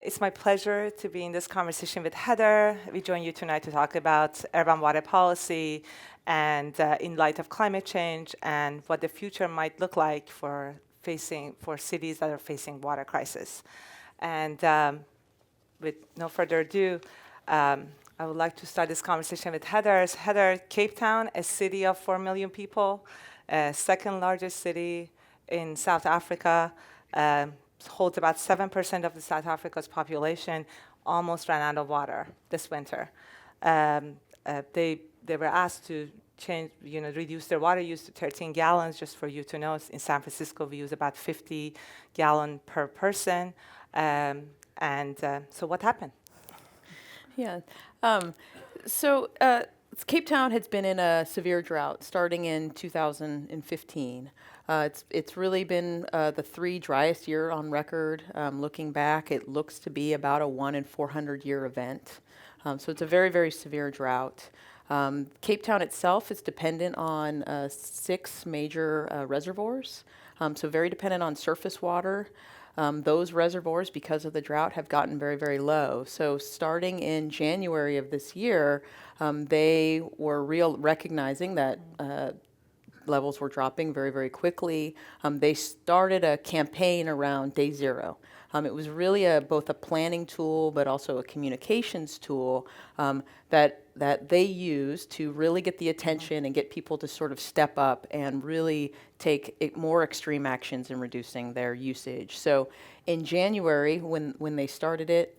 It's my pleasure to be in this conversation with Heather. We join you tonight to talk about urban water policy and in light of climate change and what the future might look like for cities that are facing water crisis. And with no further ado, I would like to start this conversation with Heather. Heather, Cape Town, a city of 4 million people, second largest city in South Africa, um, holds about 7% of the South Africa's population, almost ran out of water this winter. They were asked to reduce their water use to 13 gallons. Just for you to know, in San Francisco, we use about 50 gallon per person. So what happened? Yeah. Um, so Cape Town has been in a severe drought starting in 2015. It's really been the three driest year on record. Looking back, it looks to be about a 1 in 400 year event. So it's a very, very severe drought. Cape Town itself is dependent on six major reservoirs, so very dependent on surface water. Those reservoirs, because of the drought, have gotten very, very low. So starting in January of this year, they were recognizing that levels were dropping very, very quickly. They started a campaign around day zero. It was really both a planning tool, but also a communications tool that they used to really get the attention and get people to sort of step up and really take more extreme actions in reducing their usage. So in January, when they started it,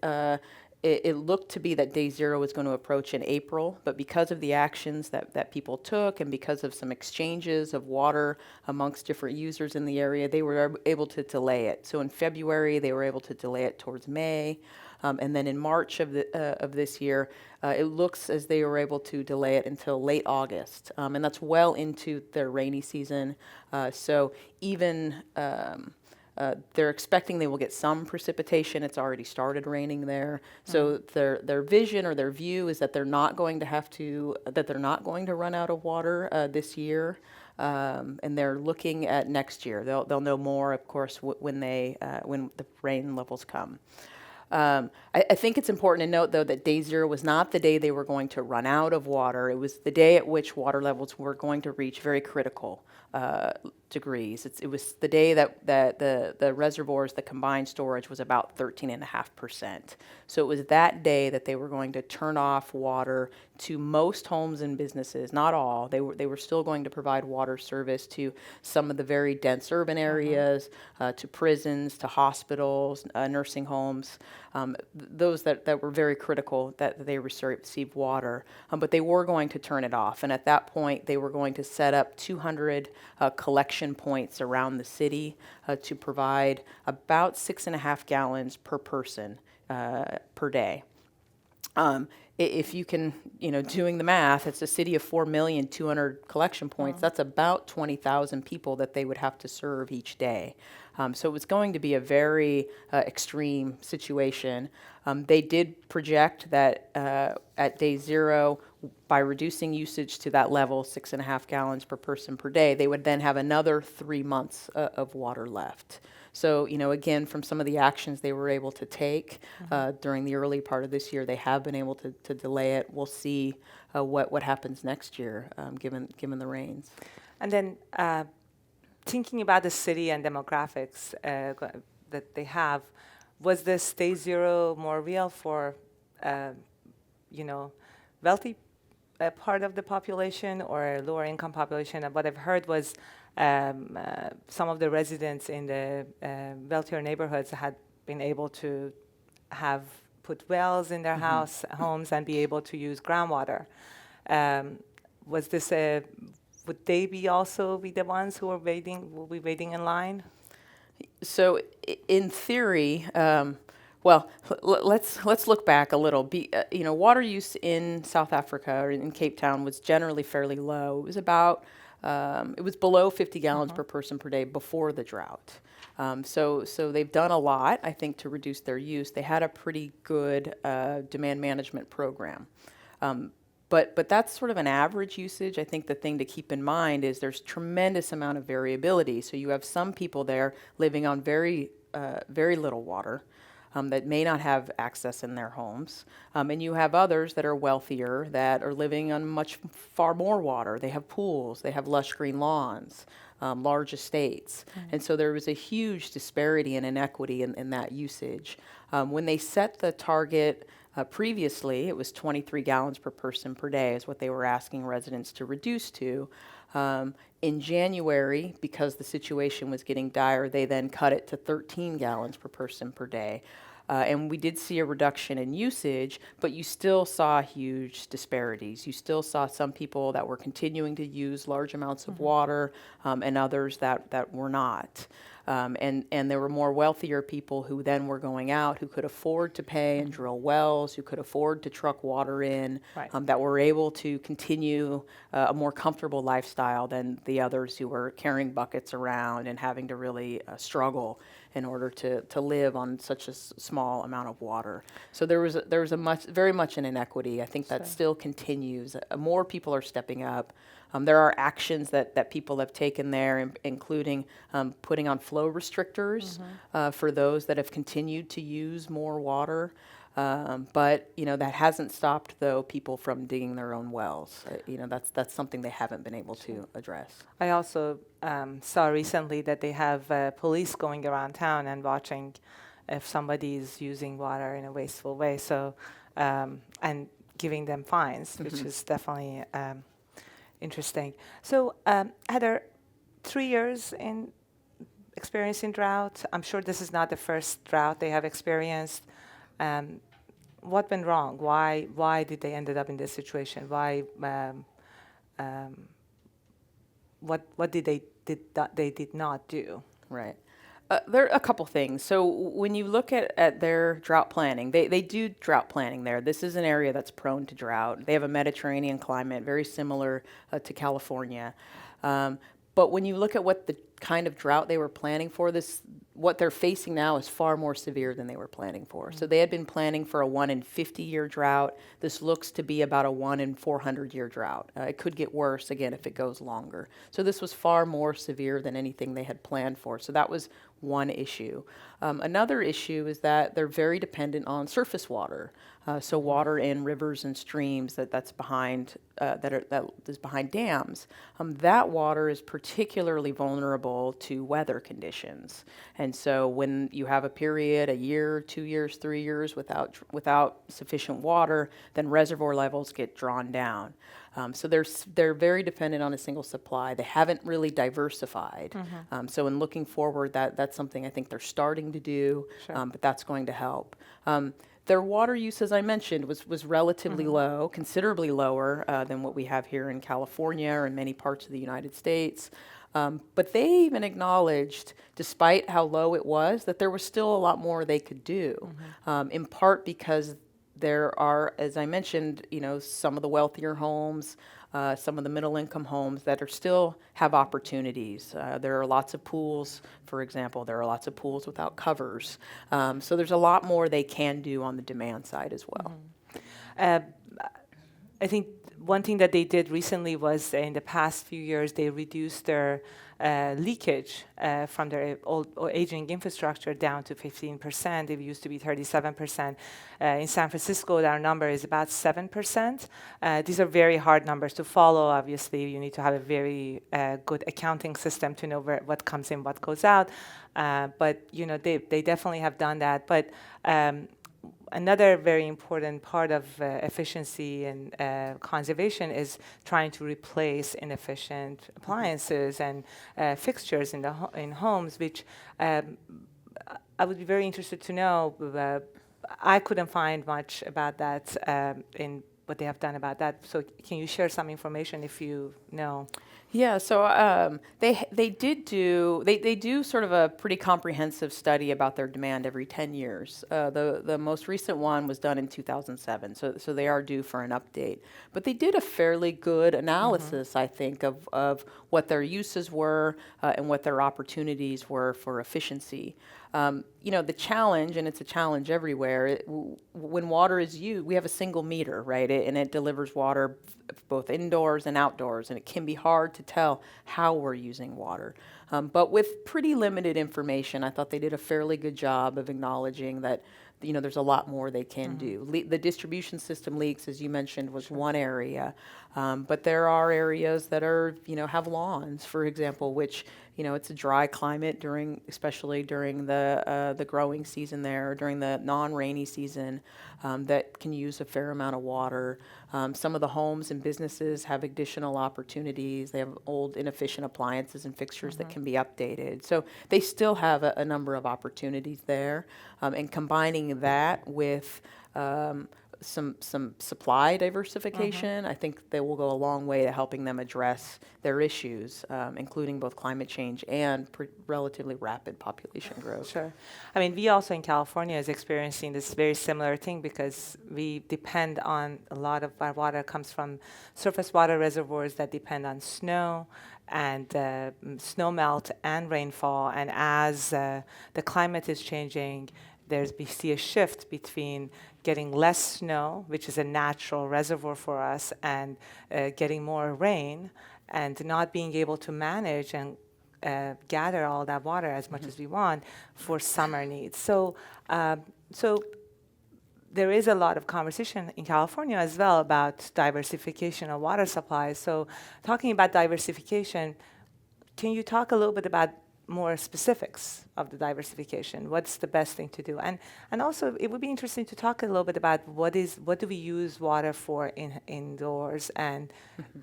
it looked to be that day zero was going to approach in April, but because of the actions that people took and because of some exchanges of water amongst different users in the area, they were able to delay it. So in February, they were able to delay it towards May. And then in March of this year, it looks as they were able to delay it until late August. And that's well into their rainy season. So even they're expecting they will get some precipitation. It's already started raining there. So their vision or their view is that they're not going to run out of water this year. And they're looking at next year. They'll know more, of course, when the rain levels come. I think it's important to note, though, that day zero was not the day they were going to run out of water. It was the day at which water levels were going to reach very critical degrees. It was the day that the reservoirs, the combined storage, was about 13.5%. So it was that day that they were going to turn off water to most homes and businesses, not all. They were still going to provide water service to some of the very dense urban areas, to prisons, to hospitals, nursing homes, those that were very critical that they receive water. But they were going to turn it off. And at that point, they were going to set up 200 collection points around the city to provide about 6.5 gallons per person per day. If you can, doing the math, it's a city of 4,200,000 collection points. That's about 20,000 people that they would have to serve each day. So it was going to be a very extreme situation. They did project that at day zero, by reducing usage to that level, 6.5 gallons per person per day, they would then have another 3 months of water left. So, again, from some of the actions they were able to take during the early part of this year, they have been able to delay it. We'll see what happens next year, given the rains. And then thinking about the city and demographics that they have, was this day zero more real for, wealthy part of the population or lower income population? And what I've heard was some of the residents in the wealthier neighborhoods had been able to have put wells in their homes and be able to use groundwater. Was this would they be the ones who will be waiting in line? So, in theory, well, let's look back a little. Water use in South Africa or in Cape Town was generally fairly low. It was below 50 gallons per person per day before the drought. So they've done a lot, I think, to reduce their use. They had a pretty good demand management program. But that's sort of an average usage. I think the thing to keep in mind is there's tremendous amount of variability. So you have some people there living on very little water. that may not have access in their homes. And you have others that are wealthier that are living on far more water. They have pools, they have lush green lawns, large estates. And so there was a huge disparity and inequity in that usage. When they set the target previously, it was 23 gallons per person per day is what they were asking residents to reduce to. In January, because the situation was getting dire, they then cut it to 13 gallons per person per day. And we did see a reduction in usage, but you still saw huge disparities. You still saw some people that were continuing to use large amounts of water, and others that were not. And there were more wealthier people who then were going out, who could afford to pay and drill wells, who could afford to truck water in, Right. that were able to continue a more comfortable lifestyle than the others who were carrying buckets around and having to really struggle in order to live on such a small amount of water. So there was very much an inequity. I think that still continues. More people are stepping up. There are actions that people have taken there, including putting on flow restrictors for those that have continued to use more water. But that hasn't stopped, though, people from digging their own wells. That's something they haven't been able to address. I also saw recently that they have police going around town and watching if somebody is using water in a wasteful way. So, and giving them fines, which is definitely interesting. So, Heather, 3 years in experiencing drought. I'm sure this is not the first drought they have experienced. What went wrong? Why did they ended up in this situation? Why? What did they did not do? Right. There are a couple things. So when you look at their drought planning, they do drought planning there. This is an area that's prone to drought. They have a Mediterranean climate, very similar to California. But when you look at what the kind of drought they were planning for, what they're facing now is far more severe than they were planning for. So they had been planning for a 1 in 50 year drought. This looks to be about a 1 in 400 year drought. It could get worse again if it goes longer. So this was far more severe than anything they had planned for. So that was one issue. Another issue is that they're very dependent on surface water. So water in rivers and streams that's behind that is behind dams. That water is particularly vulnerable to weather conditions. And so when you have a period, a year, 2 years, 3 years without sufficient water, then reservoir levels get drawn down. So they're very dependent on a single supply. They haven't really diversified. So in looking forward, that's something I think they're starting to do, but that's going to help. Their water use, as I mentioned, was relatively low, considerably lower than what we have here in California or in many parts of the United States. But they even acknowledged, despite how low it was, that there was still a lot more they could do, in part because there are, as I mentioned, some of the wealthier homes, some of the middle-income homes that still have opportunities. There are lots of pools, for example. There are lots of pools without covers. So there's a lot more they can do on the demand side as well. I think one thing that they did recently was in the past few years, they reduced their leakage from their old or aging infrastructure down to 15%. It used to be 37%. In San Francisco, our number is about 7%. These are very hard numbers to follow. Obviously, you need to have a very good accounting system to know what comes in, what goes out. But they definitely have done that. But another very important part of efficiency and conservation is trying to replace inefficient appliances and fixtures in homes, which I would be very interested to know. I couldn't find much about that in what they have done about that. So can you share some information if you know? Yeah, so they do sort of a pretty comprehensive study about their demand every 10 years. The most recent one was done in 2007, so they are due for an update. But they did a fairly good analysis, I think, of what their uses were and what their opportunities were for efficiency. The challenge, and it's a challenge everywhere, when water is used, we have a single meter, right? And it delivers water both indoors and outdoors, and it can be hard to tell how we're using water. but with pretty limited information. I thought they did a fairly good job of acknowledging that, there's a lot more they can do. The distribution system leaks, as you mentioned, was one area, but there are areas that are, have lawns, for example, which, it's a dry climate especially during the growing season there, during the non-rainy season, that can use a fair amount of water. Some of the homes and businesses have additional opportunities. They have old, inefficient appliances and fixtures that can be updated. So they still have a number of opportunities there. And combining that with some supply diversification, I think they will go a long way to helping them address their issues, including both climate change and relatively rapid population growth. Sure. I mean, we also in California is experiencing this very similar thing because we depend on a lot of our water comes from surface water reservoirs that depend on snow and snow melt and rainfall. And as the climate is changing, we see a shift between getting less snow, which is a natural reservoir for us, and getting more rain, and not being able to manage and gather all that water as much as we want for summer needs. So there is a lot of conversation in California as well about diversification of water supplies. So talking about diversification, can you talk a little bit about more specifics of the diversification? What's the best thing to do? And also, it would be interesting to talk a little bit about what do we use water for indoors, and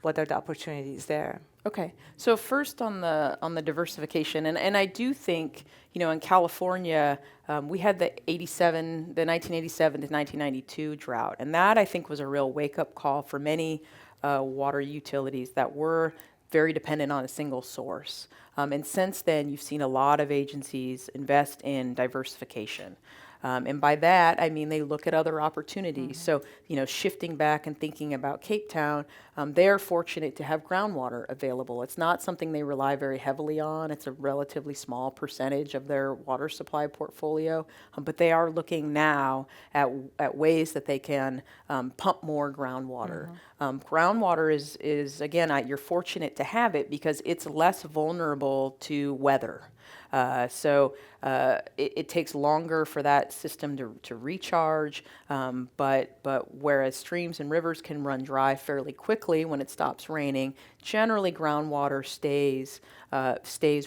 what are the opportunities there? Okay, so first on the diversification, and I do think, in California, we had the 1987 to 1992 drought, and that I think was a real wake-up call for many water utilities that were very dependent on a single source. And since then, you've seen a lot of agencies invest in diversification. And by that, I mean they look at other opportunities. So, shifting back and thinking about Cape Town, they're fortunate to have groundwater available. It's not something they rely very heavily on. It's a relatively small percentage of their water supply portfolio. But they are looking now at ways that they can pump more groundwater. Groundwater is again, you're fortunate to have it because it's less vulnerable to weather. So it takes longer for that system to recharge, but whereas streams and rivers can run dry fairly quickly when it stops raining, generally groundwater stays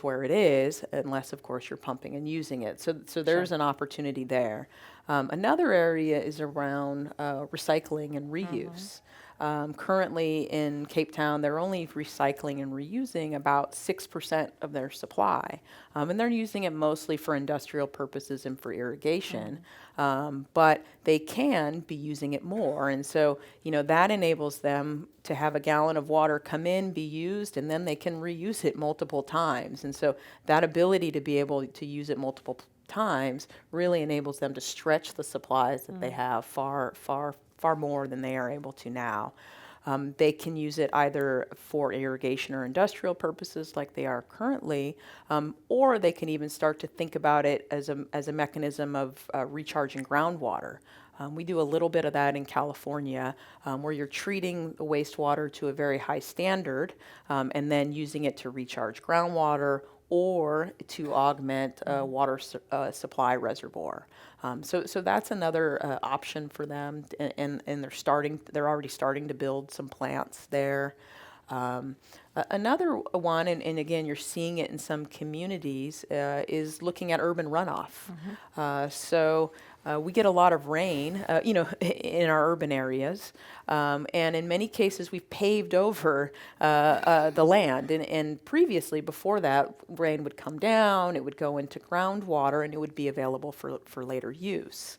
where it is, unless of course you're pumping and using it. So there's an opportunity there. Another area is around recycling and reuse. Currently in Cape Town, they're only recycling and reusing about 6% of their supply. And they're using it mostly for industrial purposes and for irrigation. But they can be using it more. And so, that enables them to have a gallon of water come in, be used, and then they can reuse it multiple times. And so that ability to be able to use it multiple times really enables them to stretch the supplies that they have far more than they are able to now. They can use it either for irrigation or industrial purposes like they are currently, or they can even start to think about it as a mechanism of recharging groundwater. We do a little bit of that in California, where you're treating the wastewater to a very high standard, and then using it to recharge groundwater or to augment a water supply reservoir. So that's another option for them, and they're already starting to build some plants there. Another one, and again, you're seeing it in some communities, is looking at urban runoff. So we get a lot of rain, in our urban areas, and in many cases we've paved over the land. And previously, before that, rain would come down, it would go into groundwater, and it would be available for later use.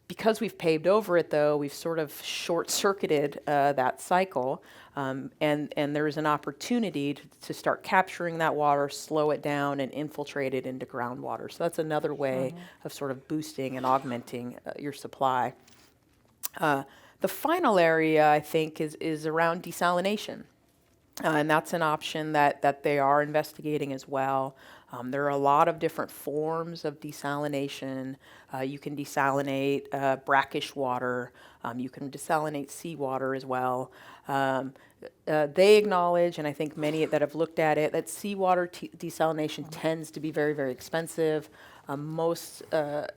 Because we've paved over it, though, we've sort of short-circuited that cycle, and there is an opportunity to start capturing that water, slow it down, and infiltrate it into groundwater. So that's another way of sort of boosting and augmenting your supply. The final area, I think, is around desalination. And that's an option that they are investigating as well. There are a lot of different forms of desalination. You can desalinate brackish water. You can desalinate seawater as well. They acknowledge, and I think many that have looked at it, that seawater desalination tends to be very, very expensive. Most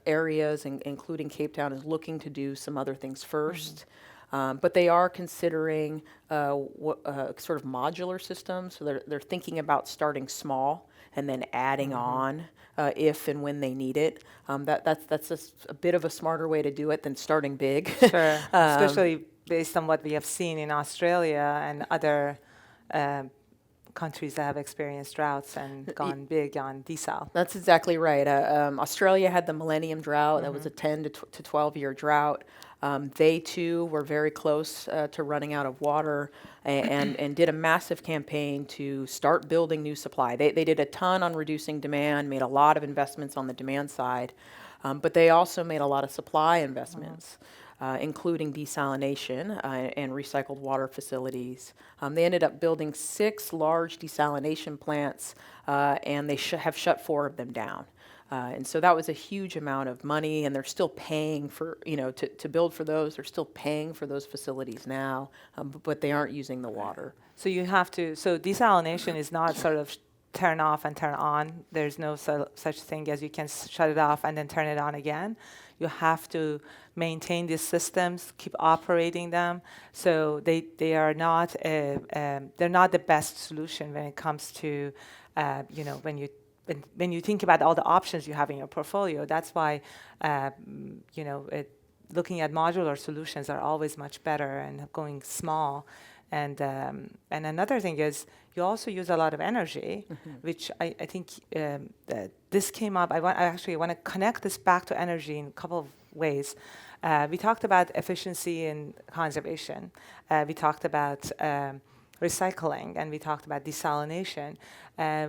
areas, including Cape Town, is looking to do some other things first. But they are considering sort of modular systems. So they're thinking about starting small and then adding on if and when they need it. That's a bit of a smarter way to do it than starting big. Sure, especially based on what we have seen in Australia and other countries that have experienced droughts and gone big on desal. That's exactly right. Australia had the Millennium Drought. That was a 10 to 12-year drought. They too were very close to running out of water and did a massive campaign to start building new supply. They did a ton on reducing demand, made a lot of investments on the demand side, but they also made a lot of supply investments. Including desalination and recycled water facilities. They ended up building 6 large desalination plants, and they have shut 4 of them down. And so that was a huge amount of money, and they're still paying for, to build for those. They're still paying for those facilities now, but they aren't using the water. So so desalination is not sort of turn off and turn on. There's no such thing as you can shut it off and then turn it on again. You have to maintain these systems, keep operating them. So they are not they're not the best solution when it comes to when you think about all the options you have in your portfolio. That's why looking at modular solutions are always much better and going small. And another thing is you also use a lot of energy, which I think that this came up. I actually want to connect this back to energy in a couple of ways. We talked about efficiency and conservation. We talked about recycling, and we talked about desalination.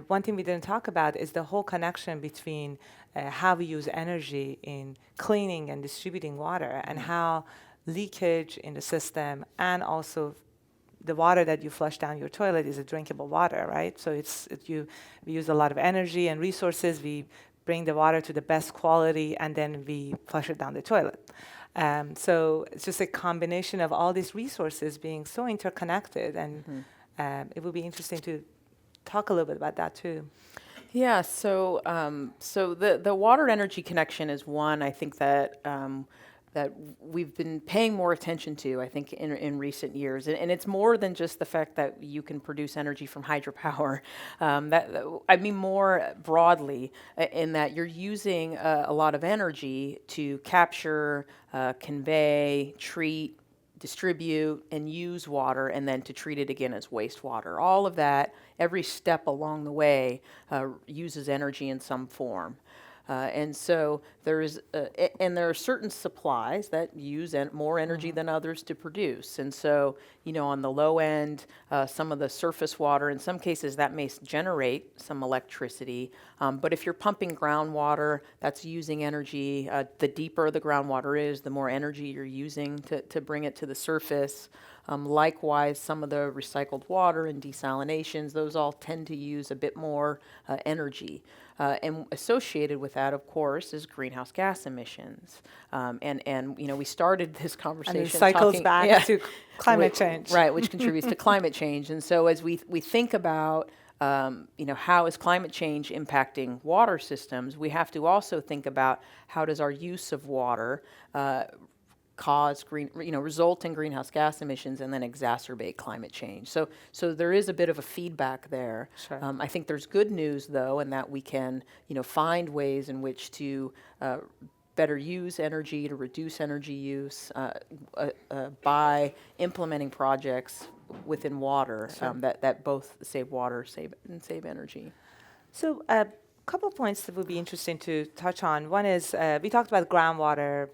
One thing we didn't talk about is the whole connection between how we use energy in cleaning and distributing water, and how leakage in the system and also the water that you flush down your toilet is a drinkable water, right? So we use a lot of energy and resources. We bring the water to the best quality, and then we flush it down the toilet. So it's just a combination of all these resources being so interconnected, and it would be interesting to talk a little bit about that too. Yeah, so the water energy connection is one I think that that we've been paying more attention to, I think, in recent years. And it's more than just the fact that you can produce energy from hydropower. I mean more broadly in that you're using a lot of energy to capture, convey, treat, distribute, and use water, and then to treat it again as wastewater. All of that, every step along the way, uses energy in some form. And so there are certain supplies that use more energy than others to produce. And so, on the low end, some of the surface water, in some cases that may generate some electricity. But if you're pumping groundwater, that's using energy. The deeper the groundwater is, the more energy you're using to bring it to the surface. Likewise, some of the recycled water and desalinations, those all tend to use a bit more energy. And associated with that, of course, is greenhouse gas emissions. And we started this conversation and it cycles back to climate change. Right, which contributes to climate change. And so as we think about how is climate change impacting water systems, we have to also think about how does our use of water result in greenhouse gas emissions and then exacerbate climate change. So there is a bit of a feedback there. Sure. I think there's good news though, in that we can, find ways in which to better use energy, to reduce energy use by implementing projects within water. Sure. That both save water, and save energy. So a couple of points that would be interesting to touch on. One is we talked about groundwater.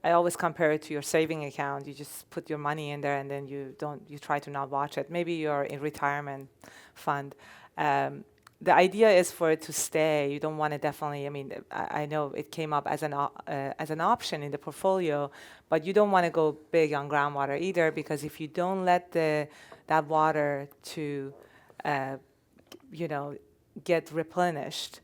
I always compare it to your saving account. You just put your money in there, and then you try to not watch it. Maybe you're in retirement fund. The idea is for it to stay. You don't want to definitely. I mean, I know it came up as an option in the portfolio, but you don't want to go big on groundwater either, because if you don't let that water to get replenished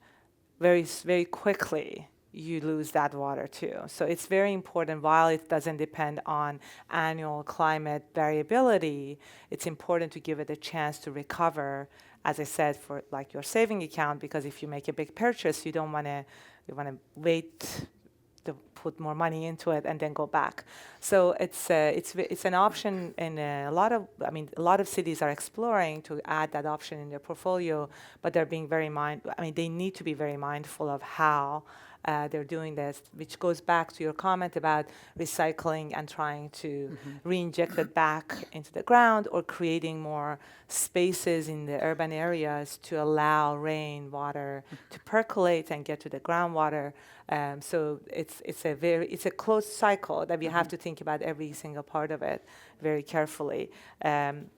very quickly, you lose that water too. So it's very important. While it doesn't depend on annual climate variability, it's important to give it a chance to recover, as I said, for like your saving account, because if you make a big purchase, you want to wait to put more money into it and then go back. So it's an option in a lot of cities are exploring to add that option in their portfolio, but they're being they need to be very mindful of how they're doing this, which goes back to your comment about recycling and trying to re-inject it back into the ground, or creating more spaces in the urban areas to allow rainwater to percolate and get to the groundwater. So it's a closed cycle that we have to think about every single part of it very carefully. Heather,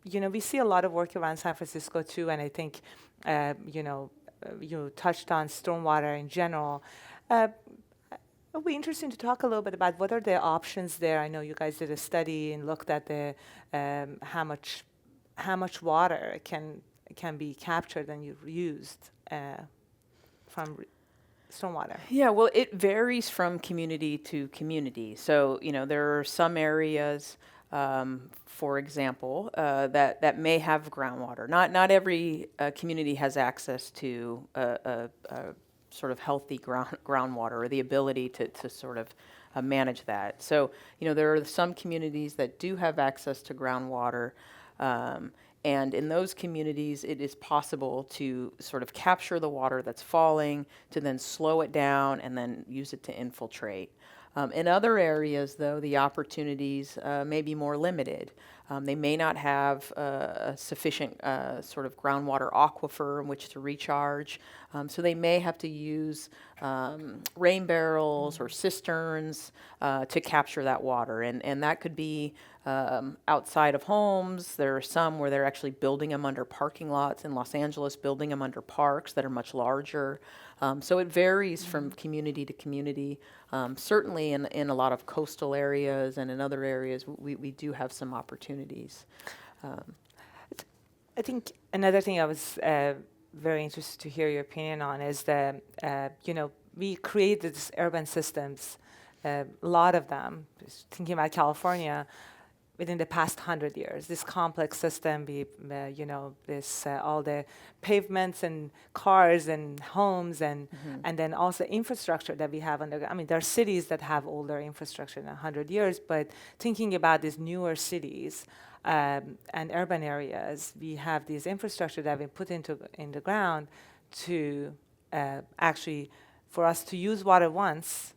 we see a lot of work around San Francisco too, and I think you touched on stormwater in general. It would be interesting to talk a little bit about what are the options there. I know you guys did a study and looked at the how much water can be captured and used from stormwater. Yeah, well, it varies from community to community. So, there are some areas, for example, that may have groundwater. Not every community has access to a sort of healthy groundwater, or the ability to sort of manage that. So, there are some communities that do have access to groundwater. And in those communities, it is possible to sort of capture the water that's falling, to then slow it down, and then use it to infiltrate. In other areas, though, the opportunities may be more limited. They may not have a sufficient sort of groundwater aquifer in which to recharge. So they may have to use rain barrels or cisterns to capture that water. And that could be outside of homes. There are some where they're actually building them under parking lots in Los Angeles, building them under parks that are much larger. So it varies from community to community. Certainly in a lot of coastal areas and in other areas, we do have some opportunities. I think another thing I was very interested to hear your opinion on is that, we created these urban systems, a lot of them, just thinking about California, within the past 100 years. This complex system, all the pavements and cars and homes and then also infrastructure that we have there are cities that have older infrastructure than 100 years, but thinking about these newer cities and urban areas, we have these infrastructure that have been put in the ground to actually, for us to use water once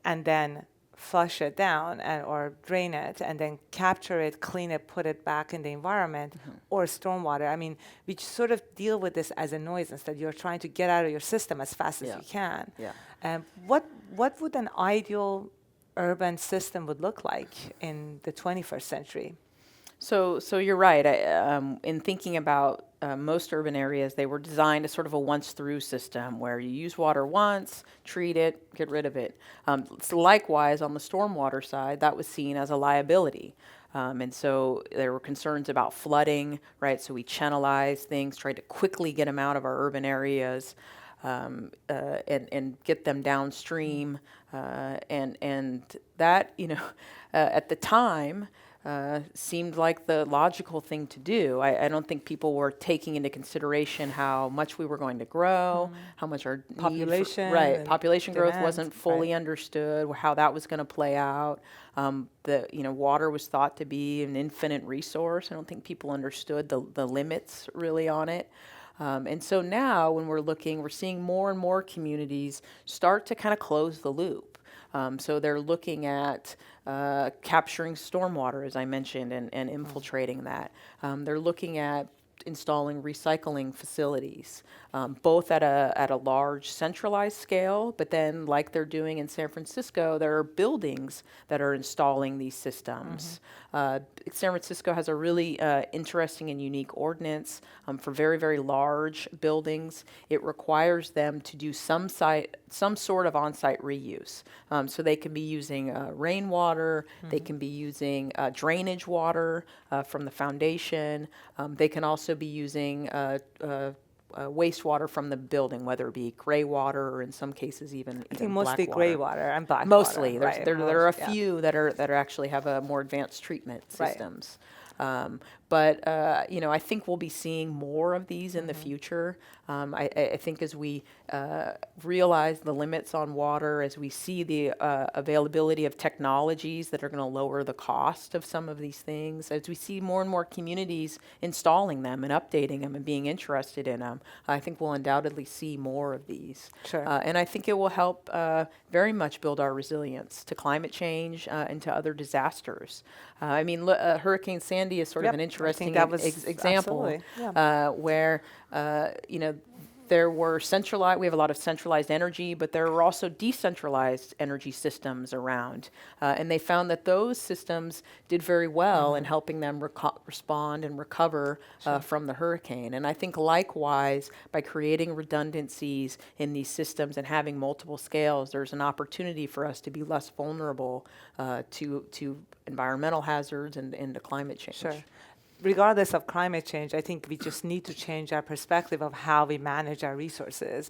and then flush it down or drain it and then capture it, clean it, put it back in the environment, or stormwater. We sort of deal with this as a noise instead. You're trying to get out of your system as fast as you can. Yeah. What would an ideal urban system would look like in the 21st century? So you're right. In thinking about most urban areas, they were designed as sort of a once-through system where you use water once, treat it, get rid of it. So likewise, on the stormwater side, that was seen as a liability. And so there were concerns about flooding, right? So we channelized things, tried to quickly get them out of our urban areas and get them downstream. And that, at the time, seemed like the logical thing to do. I don't think people were taking into consideration how much we were going to grow, how much our population, population growth demand, wasn't fully understood, how that was going to play out. Water was thought to be an infinite resource. I don't think people understood the limits really on it. And so now when we're seeing more and more communities start to kind of close the loop. So they're looking at capturing stormwater, as I mentioned, and infiltrating that. They're looking at installing recycling facilities, both at a large centralized scale, but then like they're doing in San Francisco, there are buildings that are installing these systems. San Francisco has a really interesting and unique ordinance for very, very large buildings. It requires them to do some some sort of on-site reuse. So they can be using rainwater, they can be using drainage water from the foundation. They can also be using wastewater from the building, whether it be gray water or in some cases even I think black mostly water. gray water and black Mostly, water. Right, there are a yeah. few that are actually have a more advanced treatment Right. systems. But I think we'll be seeing more of these in the future. I think as we realize the limits on water, as we see the availability of technologies that are going to lower the cost of some of these things, as we see more and more communities installing them and updating them and being interested in them, I think we'll undoubtedly see more of these. Sure. And I think it will help very much build our resilience to climate change and to other disasters. Hurricane Sandy is sort Yep, of an I interesting think that was example absolutely, where there were we have a lot of centralized energy, but there were also decentralized energy systems around. And they found that those systems did very well in helping them respond and recover from the hurricane. And I think likewise, by creating redundancies in these systems and having multiple scales, there's an opportunity for us to be less vulnerable to environmental hazards and to climate change. Sure. Regardless of climate change, I think we just need to change our perspective of how we manage our resources.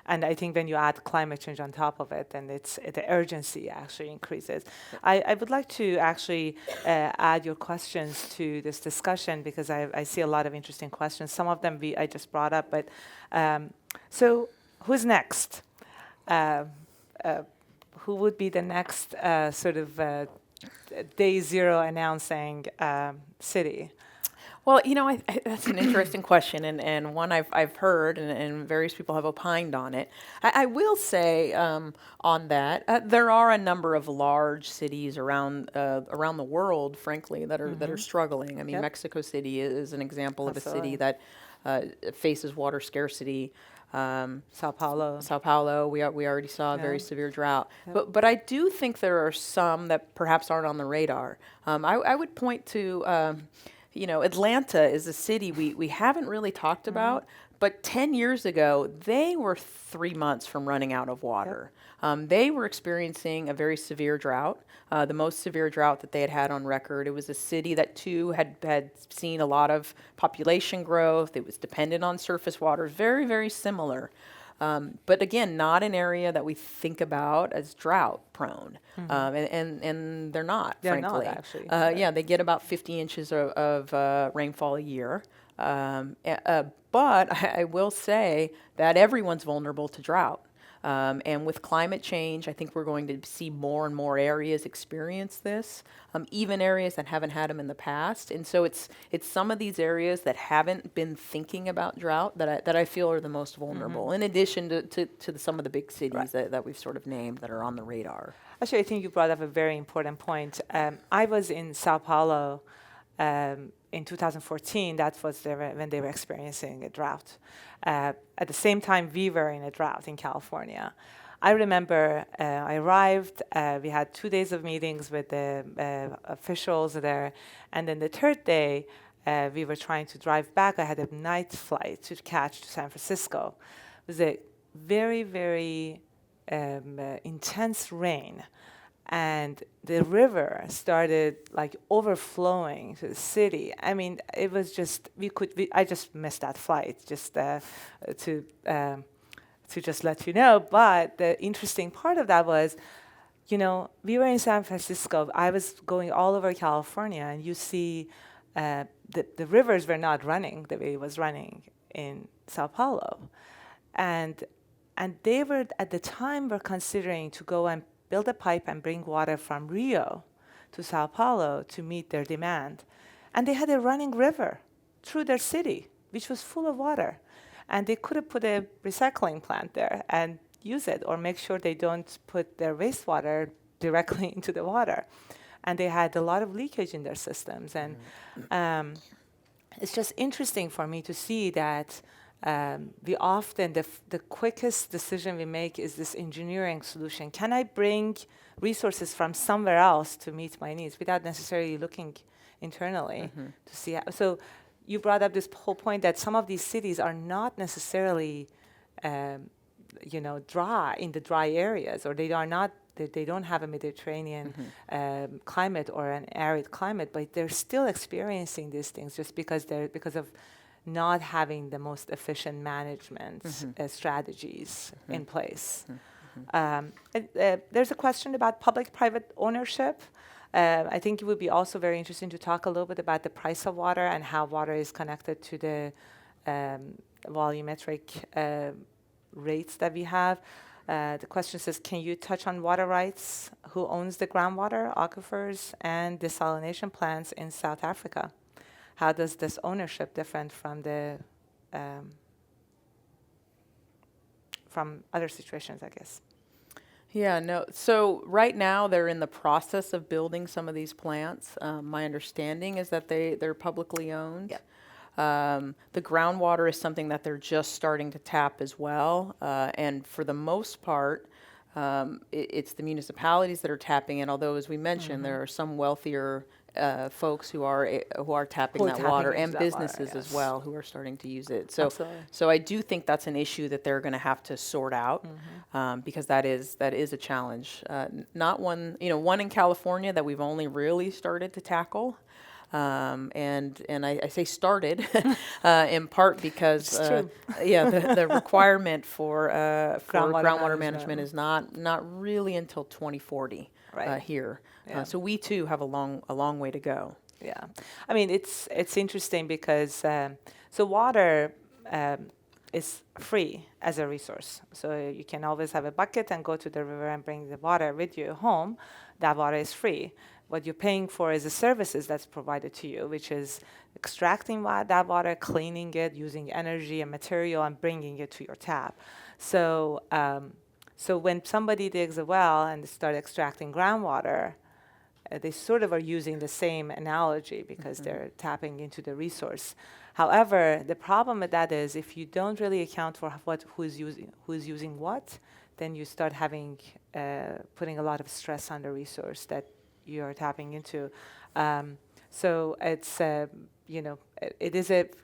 And I think when you add climate change on top of it, then the urgency actually increases. I would like to actually add your questions to this discussion because I see a lot of interesting questions. Some of them I just brought up, but so who's next? Who would be the next day zero announcing city? Well, that's an interesting question, and one I've heard, and various people have opined on it. I will say on that, there are a number of large cities around the world, frankly, that are struggling. I mean, Yep. Mexico City is an example of a Absolutely. city that faces water scarcity. Sao Paulo. Sao Paulo, we already saw a very Yeah. severe drought. But I do think there are some that perhaps aren't on the radar. I would point to, Atlanta is a city we haven't really talked about, but 10 years ago, they were 3 months from running out of water. They were experiencing a very severe drought, the most severe drought that they had had on record. It was a city that, too, had seen a lot of population growth. It was dependent on surface waters, very, very similar. But again, not an area that we think about as drought prone. And they're not, They're not, frankly. actually. Yeah, they get about 50 inches of rainfall a year. But I will say that everyone's vulnerable to drought. And with climate change, I think we're going to see more and more areas experience this, even areas that haven't had them in the past. And so it's some of these areas that haven't been thinking about drought that I feel are the most vulnerable, in addition to some of the big cities that we've sort of named that are on the radar. Actually, I think you brought up a very important point. I was in Sao Paulo in 2014. That was when they were experiencing a drought. At the same time, we were in a drought in California. I remember I arrived, we had 2 days of meetings with the officials there, and then the third day, we were trying to drive back. I had a night flight to catch to San Francisco. It was a very, very intense rain, and the river started like overflowing to the city. I mean, it was just I just missed that flight just to just let you know. But the interesting part of that was, we were in San Francisco. I was going all over California, and you see the rivers were not running the way it was running in Sao Paulo, and they were at the time were considering to go and build a pipe and bring water from Rio to Sao Paulo to meet their demand. And they had a running river through their city, which was full of water. And they could have put a recycling plant there and use it, or make sure they don't put their wastewater directly into the water. And they had a lot of leakage in their systems. And it's just interesting for me to see that we often, the quickest decision we make is this engineering solution. Can I bring resources from somewhere else to meet my needs without necessarily looking internally to see how? So you brought up this whole point that some of these cities are not necessarily dry in the dry areas, or they don't have a Mediterranean climate or an arid climate, but they're still experiencing these things just because of not having the most efficient management strategies in place. There's a question about public-private ownership. I think it would be also very interesting to talk a little bit about the price of water and how water is connected to the volumetric rates that we have. The question says, can you touch on water rights? Who owns the groundwater, aquifers, and desalination plants in South Africa? How does this ownership different from from other situations, I guess? Yeah, no. So right now they're in the process of building some of these plants. My understanding is that they're publicly owned. Yep. The groundwater is something that they're just starting to tap as well. And for the most part, it's the municipalities that are tapping it. Although, as we mentioned, there are some wealthier folks who are tapping that water, and businesses as well who are starting to use it. So, so I do think that's an issue that they're going to have to sort out, because that is a challenge. Not one, one in California that we've only really started to tackle. And I say started in part because the requirement for groundwater management is not really until 2040 here. So we too have a long way to go. Yeah, I mean it's interesting because so water is free as a resource. So you can always have a bucket and go to the river and bring the water with you home. That water is free. What you're paying for is the services that's provided to you, which is extracting that water, cleaning it, using energy and material, and bringing it to your tap. So, so when somebody digs a well and they start extracting groundwater, they sort of are using the same analogy because they're tapping into the resource. However, the problem with that is if you don't really account for who's using what, then you start having putting a lot of stress on the resource that you're tapping into. So it's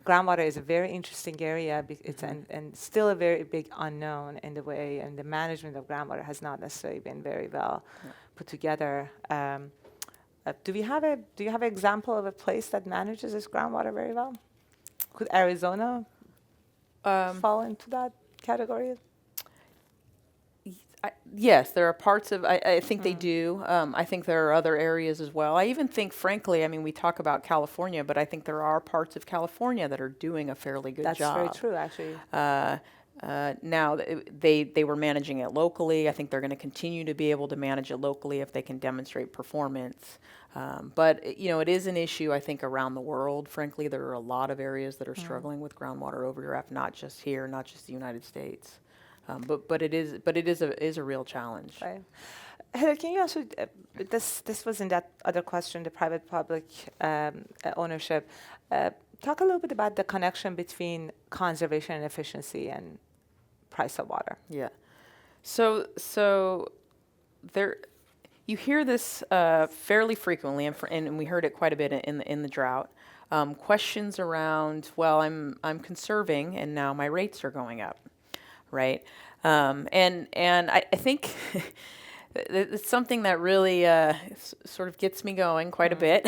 groundwater is a very interesting area. It's and still a very big unknown in the way, and the management of groundwater has not necessarily been very well put together. Do you have an example of a place that manages its groundwater very well? Could Arizona fall into that category? Yes, there are parts of, I think they do. I think there are other areas as well. I even think, frankly, I mean, we talk about California, but I think there are parts of California that are doing a fairly good job. That's very true, actually. Now, they were managing it locally. I think they're going to continue to be able to manage it locally if they can demonstrate performance. But, it is an issue, I think, around the world. Frankly, there are a lot of areas that are struggling with groundwater overdraft, not just here, not just the United States. But it is a real challenge. Right. Heather, can you also this was in that other question, the private-public ownership. Talk a little bit about the connection between conservation and efficiency and price of water. Yeah. So there, you hear this fairly frequently, and we heard it quite a bit in the drought. Questions around, well, I'm conserving, and now my rates are going up. Right, and I think it's something that really sort of gets me going quite a bit.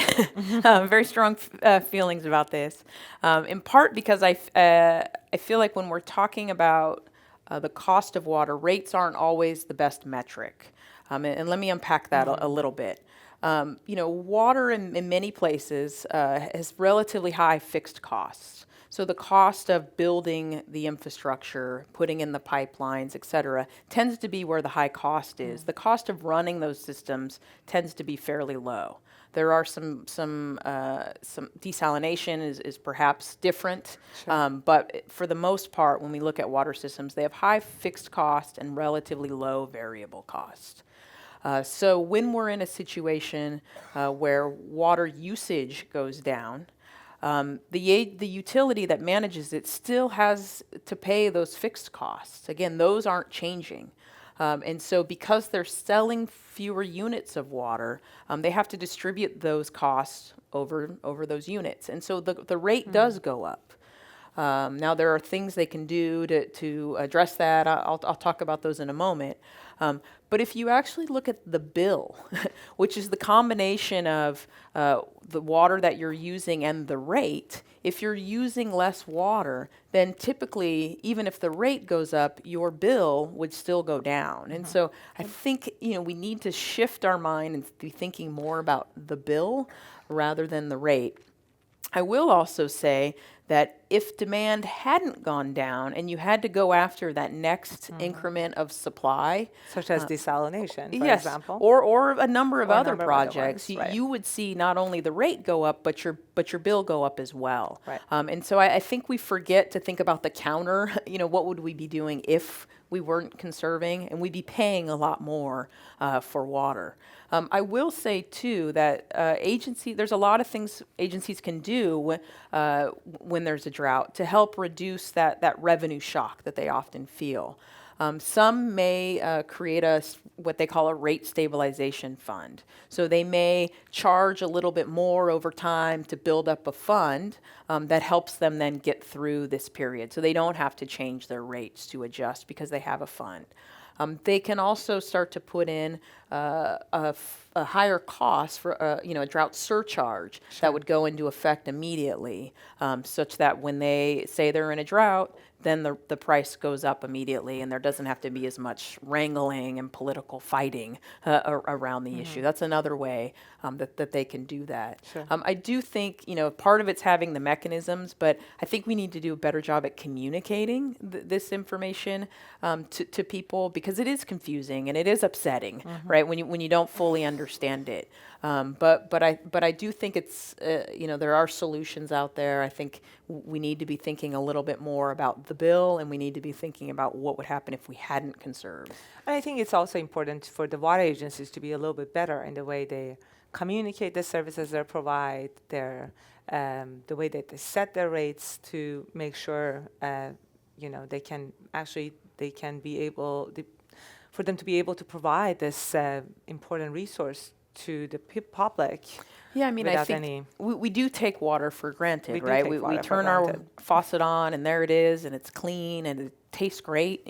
Very strong feelings about this, in part because I feel like when we're talking about the cost of water, rates aren't always the best metric, and let me unpack that a little bit. Water in many places has relatively high fixed costs. So the cost of building the infrastructure, putting in the pipelines, et cetera, tends to be where the high cost is. The cost of running those systems tends to be fairly low. There are some desalination is perhaps different, but for the most part, when we look at water systems, they have high fixed cost and relatively low variable cost. So when we're in a situation where water usage goes down, the utility that manages it still has to pay those fixed costs. Again, those aren't changing. And so because they're selling fewer units of water, they have to distribute those costs over those units. And so the rate does go up. Now, there are things they can do to address that. I'll talk about those in a moment. But if you actually look at the bill, which is the combination of the water that you're using and the rate, if you're using less water, then typically, even if the rate goes up, your bill would still go down. And so I think, we need to shift our mind and be thinking more about the bill rather than the rate. I will also say that if demand hadn't gone down and you had to go after that next increment of supply, Such as desalination, for yes, example. or a number of Or a other number of other projects, ones, right. you would see not only the rate go up, but your bill go up as well. Right. And so I think we forget to think about the counter. What would we be doing if we weren't conserving, and we'd be paying a lot more for water. I will say too that there's a lot of things agencies can do when there's a drought to help reduce that revenue shock that they often feel. Some may create what they call a rate stabilization fund. So they may charge a little bit more over time to build up a fund that helps them then get through this period. So they don't have to change their rates to adjust because they have a fund. They can also start to put in a higher cost for a drought surcharge that would go into effect immediately, such that when they say they're in a drought, then the price goes up immediately, and there doesn't have to be as much wrangling and political fighting around the issue. That's another way that they can do that. Sure. I do think, part of it's having the mechanisms, but I think we need to do a better job at communicating this information to people, because it is confusing and it is upsetting, right? When you don't fully understand it. But I do think it's there are solutions out there. I think we need to be thinking a little bit more about the bill, and we need to be thinking about what would happen if we hadn't conserved. And I think it's also important for the water agencies to be a little bit better in the way they communicate the services they provide, the way that they set their rates to make sure they can be able for them to be able to provide this important resource to the public. Yeah, I mean, I without think any- we do take water for granted, We do right? take We water for turn our granted. faucet on, and there it is, and it's clean, and it tastes great.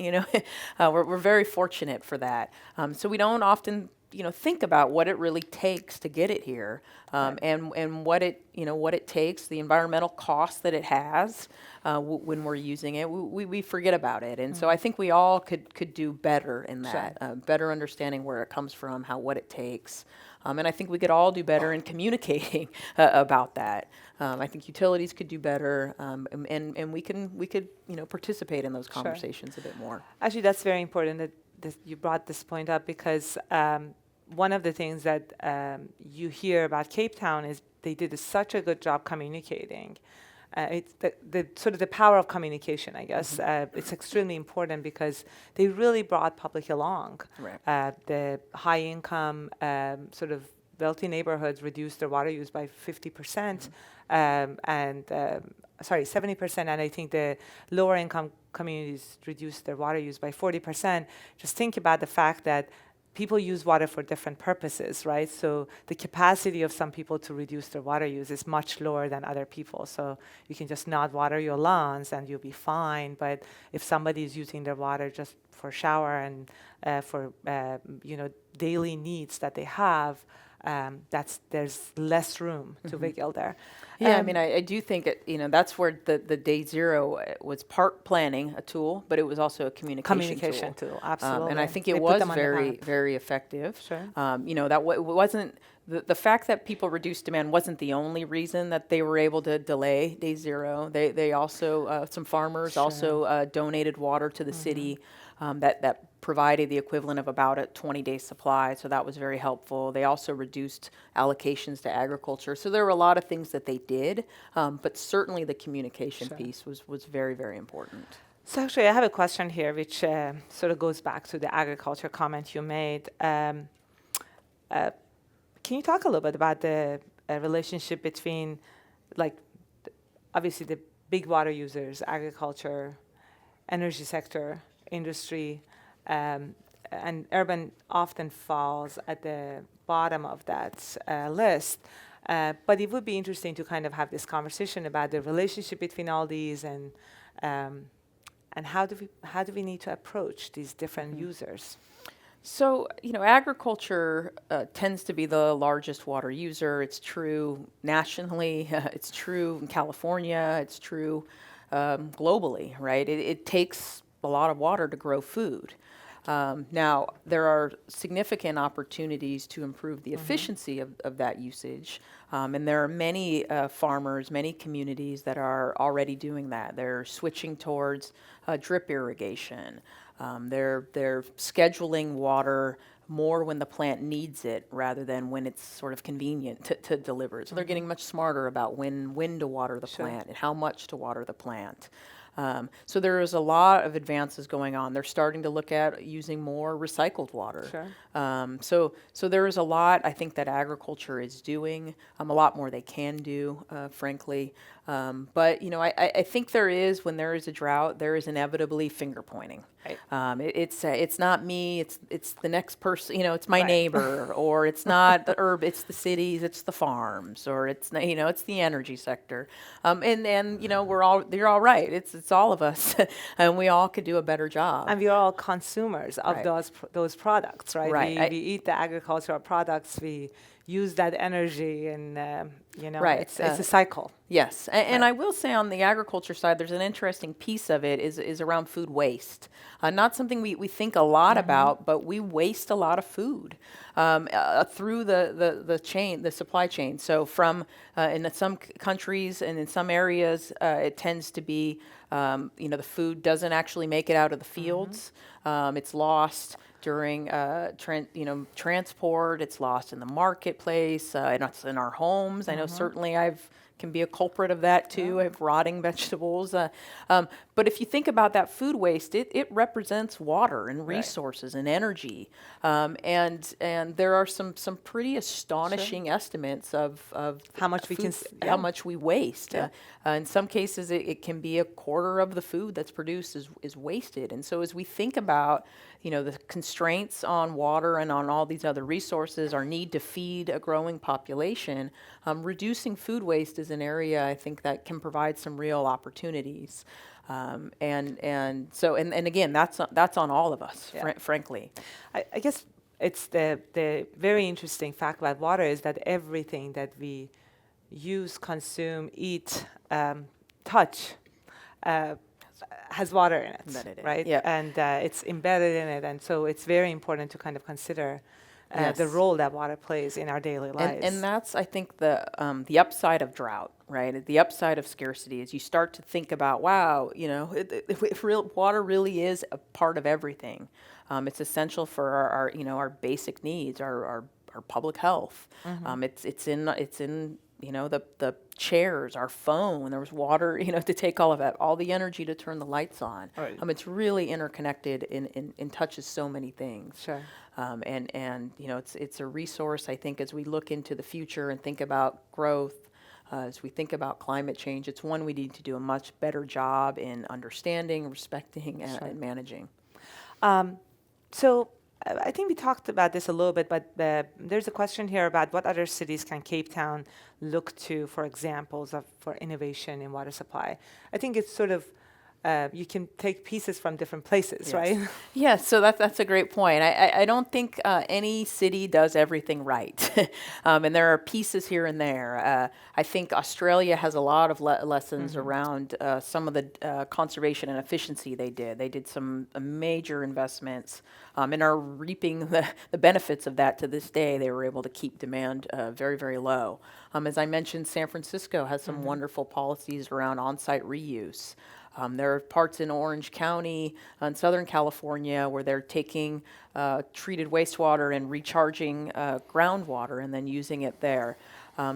We're very fortunate for that. So we don't often think about what it really takes to get it here, and what it takes, the environmental cost that it has when we're using it. We forget about it, and so I think we all could do better in that, better understanding where it comes from, what it takes. And I think we could all do better in communicating about that. I think utilities could do better, and we could participate in those conversations a bit more. Actually, that's very important that you brought this point up, because one of the things that you hear about Cape Town is they did such a good job communicating. It's the sort of the power of communication, I guess. It's extremely important because they really brought public along. Right. The high income sort of wealthy neighborhoods reduced their water use by 50%, and 70%, and I think the lower income communities reduced their water use by 40%. Just think about the fact that people use water for different purposes, right? So the capacity of some people to reduce their water use is much lower than other people. So you can just not water your lawns and you'll be fine. But if somebody is using their water just for shower and for daily needs that they have, there's less room to wiggle there. Yeah, I mean, I do think that's where the Day Zero was part planning, a tool, but it was also a communication tool, absolutely. And I think They it put was them on the very, map. very effective. Sure. It wasn't the fact that people reduced demand wasn't the only reason that they were able to delay Day Zero. They also some farmers also donated water to the city that provided the equivalent of about a 20-day supply, so that was very helpful. They also reduced allocations to agriculture. So there were a lot of things that they did, but certainly the communication piece was very, very important. So actually, I have a question here, which sort of goes back to the agriculture comment you made. Can you talk a little bit about the relationship between, obviously the big water users, agriculture, energy sector, industry, and urban often falls at the bottom of that list. But it would be interesting to kind of have this conversation about the relationship between all these um, and how do we need to approach these different users? So, agriculture tends to be the largest water user. It's true nationally, it's true in California, it's true globally, right? It takes a lot of water to grow food. Now, there are significant opportunities to improve the efficiency of that usage. And there are many farmers, many communities that are already doing that. They're switching towards drip irrigation. They're scheduling water more when the plant needs it rather than when it's sort of convenient to deliver. So they're getting much smarter about when to water the plant and how much to water the plant. So there is a lot of advances going on. They're starting to look at using more recycled water. So there is a lot I think that agriculture is doing. A lot more they can do, frankly. But I think there is, when there is a drought, there is inevitably finger pointing. It's not me. It's the next person. It's my neighbor, or it's not the it's the cities, it's the farms, or it's the energy sector. And you're all right. It's all of us, and we all could do a better job. And we are all consumers of those products, right? Right. We eat the agricultural products. We use that energy, and it's a cycle. Yes, and I will say on the agriculture side, there's an interesting piece of it is around food waste. Not something we think a lot about, but we waste a lot of food through the chain, the supply chain. So from in some countries and in some areas, it tends to be the food doesn't actually make it out of the fields. It's lost during transport. It's lost in the marketplace. And it's in our homes. I know certainly can be a culprit of that too. I have rotting vegetables. But if you think about that food waste, it represents water and resources and energy. And there are some pretty astonishing estimates of how much how much we waste. In some cases, it can be a quarter of the food that's produced is wasted. And so as we think about the constraints on water and on all these other resources, our need to feed a growing population, reducing food waste is an area I think that can provide some real opportunities. And so again, that's on all of us, frankly. I guess it's the very interesting fact about water is that everything that we use, consume, eat, touch, has water in it, right? Yeah. And it's embedded in it, and so it's very important to kind of consider the role that water plays in our daily lives. And that's, I think, the upside of drought, right? The upside of scarcity is you start to think about, wow, water really is a part of everything. It's essential for our basic needs, our public health. It's in the chairs, our phone. There was water, to take all of that, all the energy to turn the lights on. It's really interconnected and touches so many things. And it's a resource, I think, as we look into the future and think about growth, as we think about climate change, it's one we need to do a much better job in understanding, respecting, and managing. So I think we talked about this a little bit, but there's a question here about what other cities can Cape Town look to for examples for innovation in water supply. I think it's sort of you can take pieces from different places, right? Yes, so that's a great point. I don't think any city does everything right, and there are pieces here and there. I think Australia has a lot of lessons around some of the conservation and efficiency they did. They did some major investments and are reaping the benefits of that to this day. They were able to keep demand very, very low. As I mentioned, San Francisco has some wonderful policies around on-site reuse. There are parts in Orange County in Southern California where they're taking treated wastewater and recharging groundwater and then using it there.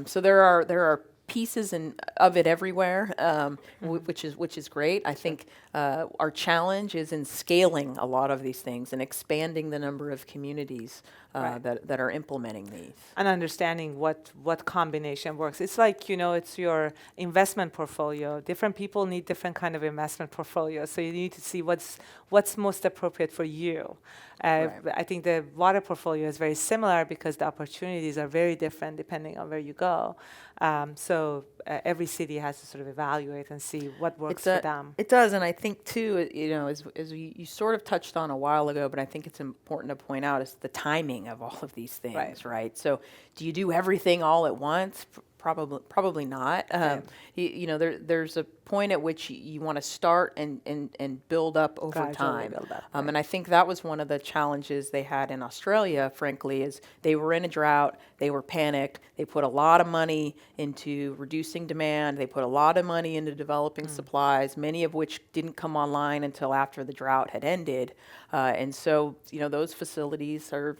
So there are pieces of it everywhere, which is great. I think our challenge is in scaling a lot of these things and expanding the number of communities Right. that are implementing these. And understanding what combination works. It's like, it's your investment portfolio. Different people need different kind of investment portfolios. So you need to see what's most appropriate for you. Right. I think the water portfolio is very similar because the opportunities are very different depending on where you go. So every city has to sort of evaluate and see what works for them. It does, and I think too, as you sort of touched on a while ago, but I think it's important to point out is the timing of all of these things, right? So, do you do everything all at once? Probably not. There's a point at which you want to start and build up over Gradually time. build up, And I think that was one of the challenges they had in Australia, frankly, is they were in a drought, they were panicked, they put a lot of money into reducing demand, they put a lot of money into developing supplies, many of which didn't come online until after the drought had ended. And so, those facilities have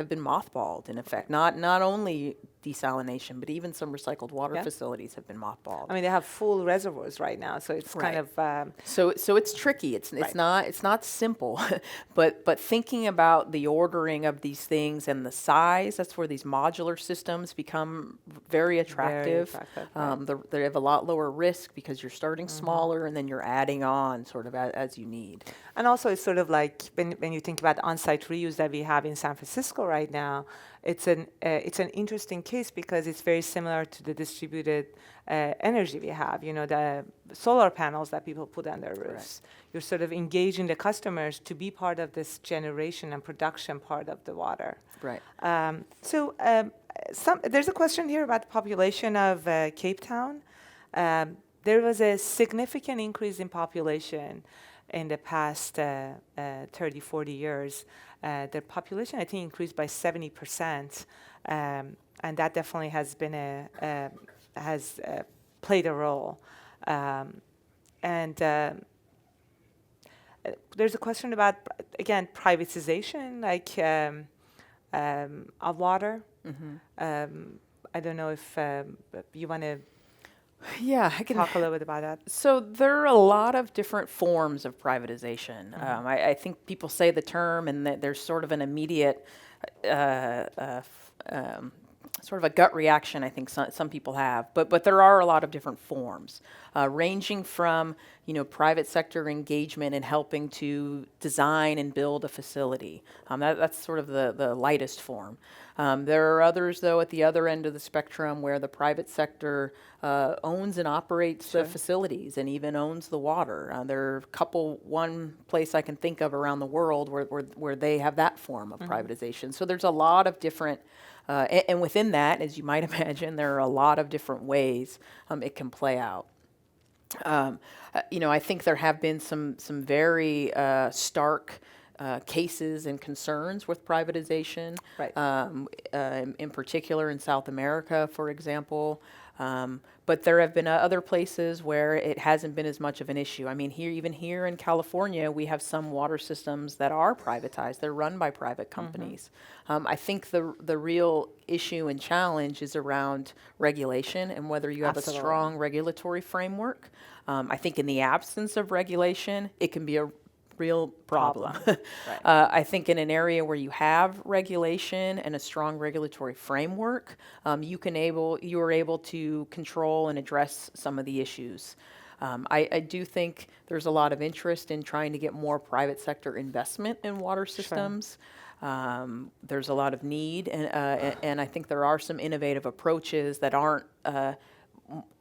been mothballed, in effect. Not only desalination, but even some recycled water facilities have been mothballed. I mean, they have full reservoirs right now, so it's kind of So it's tricky. It's not simple, but thinking about the ordering of these things and the size, that's where these modular systems become very attractive. They have a lot lower risk because you're starting smaller and then you're adding on sort of as you need. And also, it's sort of like when you think about on-site reuse that we have in San Francisco right now, it's an interesting case because it's very similar to the distributed energy we have. The solar panels that people put on their roofs. You're sort of engaging the customers to be part of this generation and production part of the water. Right. There's a question here about the population of Cape Town. There was a significant increase in population in the past 30, 40 years. The population, I think, increased by 70%, and that definitely has been has played a role. There's a question about, again, privatization, like of water. I don't know if you want to I can talk a little bit about that. So there are a lot of different forms of privatization. I think people say the term, and that there's sort of an immediate, sort of a gut reaction. I think some people have, but there are a lot of different forms, ranging from private sector engagement in helping to design and build a facility. That's sort of the lightest form. There are others, though, at the other end of the spectrum where the private sector owns and operates the facilities and even owns the water. There are one place I can think of around the world where they have that form of privatization. So there's a lot of different, and within that, as you might imagine, there are a lot of different ways it can play out. I think there have been some very stark cases and concerns with privatization, in particular in South America, for example. But there have been other places where it hasn't been as much of an issue. I mean, even here in California, we have some water systems that are privatized. They're run by private companies. I think the real issue and challenge is around regulation and whether you have a strong regulatory framework. I think in the absence of regulation, it can be a real problem. I think in an area where you have regulation and a strong regulatory framework, you are able to control and address some of the issues. I do think there's a lot of interest in trying to get more private sector investment in water systems. There's a lot of need, and I think there are some innovative approaches that aren't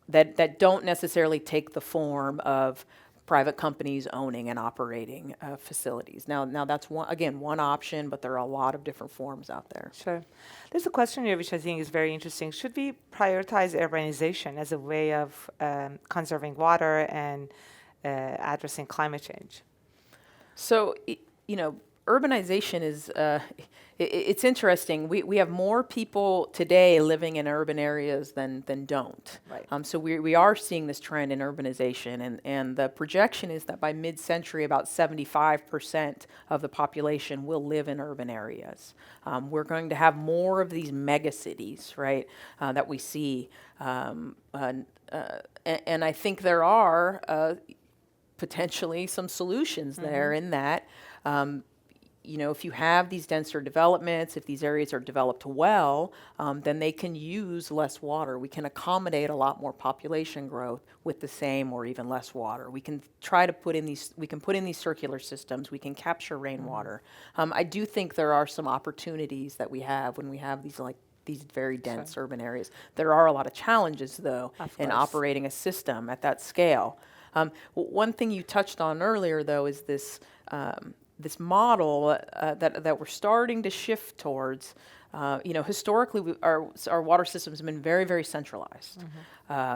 that don't necessarily take the form of private companies owning and operating facilities. Now that's one option, but there are a lot of different forms out there. Sure. There's a question here which I think is very interesting. Should we prioritize urbanization as a way of conserving water and addressing climate change? So, urbanization is, it's interesting. We have more people today living in urban areas than don't. Right. So we are seeing this trend in urbanization, and the projection is that by mid-century, about 75% of the population will live in urban areas. We're going to have more of these mega cities, right, that we see. And I think there are potentially some solutions there in that, if you have these denser developments, if these areas are developed well, then they can use less water. We can accommodate a lot more population growth with the same or even less water. We can try to put in these circular systems. We can capture rainwater. I do think there are some opportunities that we have when we have these very dense urban areas. There are a lot of challenges, though, in operating a system at that scale. One thing you touched on earlier, though, is this this model that we're starting to shift towards. Historically, our water systems have been very, very centralized.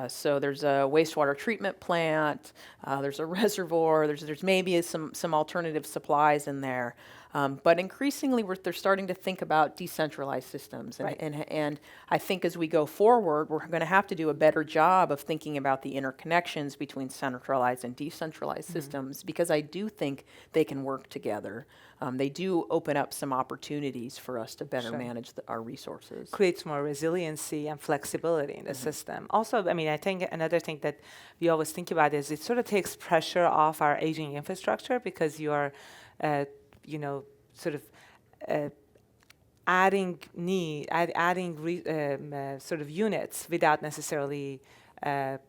So there's a wastewater treatment plant, there's a reservoir, there's maybe some alternative supplies in there. But increasingly, they're starting to think about decentralized systems. And I think as we go forward, we're going to have to do a better job of thinking about the interconnections between centralized and decentralized systems, because I do think they can work together. They do open up some opportunities for us to better manage our resources. Creates more resiliency and flexibility in the system. Also, I think another thing that we always think about is it sort of takes pressure off our aging infrastructure, because you're sort of adding sort of units without necessarily